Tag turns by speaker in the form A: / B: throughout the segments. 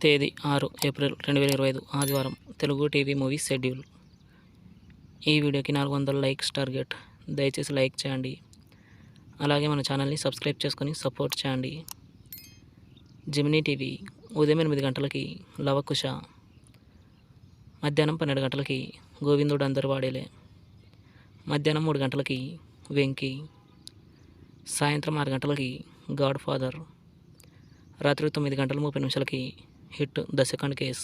A: తేదీ 6 ఏప్రిల్ 2025 ఆదివారం. Telugu TV movies schedule. ఈ వీడియోకి 400 లైక్స్ టార్గెట్. దయచేసి లైక్ చేయండి. అలాగే మన ఛానల్ని సబ్స్క్రైబ్ చేసుకొని సపోర్ట్ చేయండి. జెమినీ టీవీ ఉదయం 8 గంటలకి లవకుశ, మధ్యాహ్నం 12 గంటలకి గోవిందుడు అందరు వాడేలే, మధ్యాహ్నం 3 గంటలకి వెంకీ, సాయంత్రం 6 గంటలకి గాడ్ ఫాదర్, రాత్రి 9:30 hit the second case.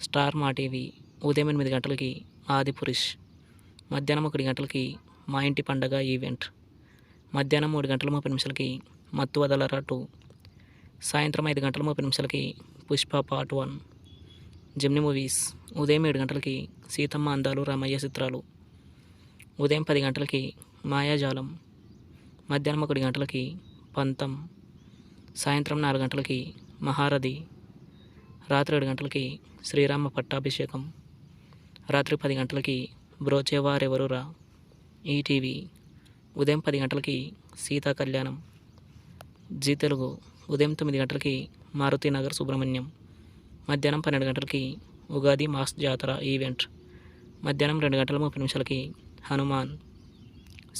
A: Star మా టీవీ ఉదయం 8 గంటలకి ఆదిపురుష్, మధ్యాహ్నం 1 గంటలకి మా ఇంటి పండగ ఈవెంట్, మధ్యాహ్నం 3:30 మత్తు వదలరా 2, సాయంత్రం 5:30 పుష్ప పార్ట్ 1. జెమినీ మూవీస్ ఉదయం 7 గంటలకి సీతమ్మ అందాలు రామయ్య చిత్రాలు, ఉదయం 10 గంటలకి మాయాజాలం, మధ్యాహ్నం 1 గంటలకి పంతం, సాయంత్రం 4 గంటలకి మహారథి, రాత్రి 7 గంటలకి శ్రీరామ పట్టాభిషేకం, రాత్రి 10 గంటలకి బ్రోచేవారెవరురా. ఈటీవీ ఉదయం 10 గంటలకి సీతా కళ్యాణం. జీ తెలుగు ఉదయం 9 గంటలకి మారుతినగర్ సుబ్రహ్మణ్యం, మధ్యాహ్నం 12 గంటలకి ఉగాది మాస్ జాతర ఈవెంట్, మధ్యాహ్నం 2:30 హనుమాన్,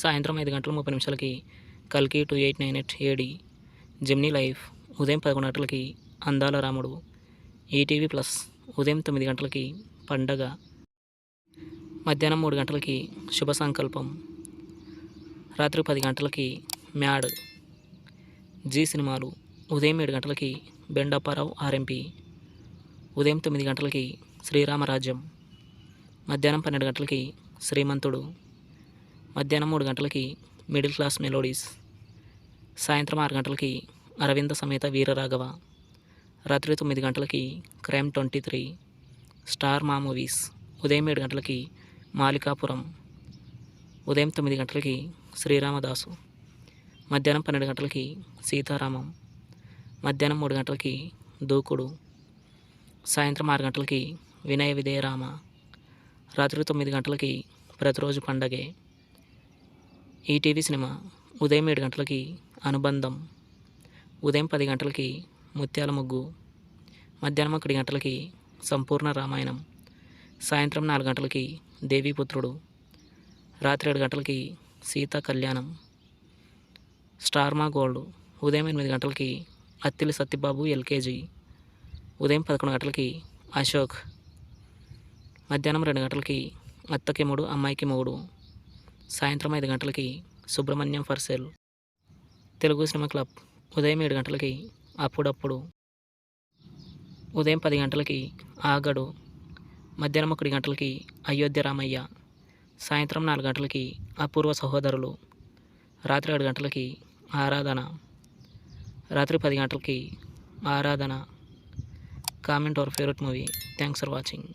A: సాయంత్రం 5:30 కల్కి 2898 ఏడి. జెమినీ లైఫ్ ఉదయం 11 గంటలకి అందాల రాముడు. ఈటీవీ ప్లస్ ఉదయం 9 గంటలకి పండగ, మధ్యాహ్నం 3 గంటలకి శుభ సంకల్పం, రాత్రి 10 గంటలకి మ్యాడ్. జీ సినిమాలు ఉదయం 7 గంటలకి బెండప్పారావు ఆర్ఎంపీ, ఉదయం 9 గంటలకి శ్రీరామరాజ్యం, మధ్యాహ్నం 12 గంటలకి శ్రీమంతుడు, మధ్యాహ్నం 3 గంటలకి మిడిల్ క్లాస్ మెలోడీస్, సాయంత్రం 6 గంటలకి అరవింద సమేత వీరరాఘవ, రాత్రి 9 గంటలకి క్రైమ్ 23. స్టార్ మా మూవీస్ ఉదయం 7 గంటలకి మాలికాపురం, ఉదయం 9 గంటలకి శ్రీరామదాసు, మధ్యాహ్నం 12 గంటలకి సీతారామం, మధ్యాహ్నం 3 గంటలకి దూకుడు, సాయంత్రం 6 గంటలకి వినయ విధేయరామ, రాత్రి 9 గంటలకి ప్రతిరోజు పండగే. ఈటీవీ సినిమా ఉదయం 7 గంటలకి అనుబంధం, ఉదయం 10 గంటలకి ముత్యాల ముగ్గు, మధ్యాహ్నం 1 గంటలకి సంపూర్ణ రామాయణం, సాయంత్రం 4 గంటలకి దేవీపుత్రుడు, రాత్రి 7 గంటలకి సీతా కళ్యాణం. స్టార్ మా గోల్డ్ ఉదయం 8 గంటలకి అత్తిలి సత్యబాబు ఎల్కేజీ, ఉదయం 11 గంటలకి అశోక్, మధ్యాహ్నం 2 గంటలకి అత్తకి మూడు అమ్మాయికి మూడు, సాయంత్రం 5 గంటలకి Subrahmanyam for sale. Telugu cinema club ఉదయం 7 గంటలకి అప్పుడప్పుడు, ఉదయం 10 గంటలకి ఆగడు, మధ్యాహ్నం 1 గంటలకి అయోధ్య రామయ్య, సాయంత్రం 4 గంటలకి అపూర్వ సహోదరులు, రాత్రి 7 గంటలకి ఆరాధన, రాత్రి 10 గంటలకి ఆరాధన. Comment our favourite movie. Thanks for watching.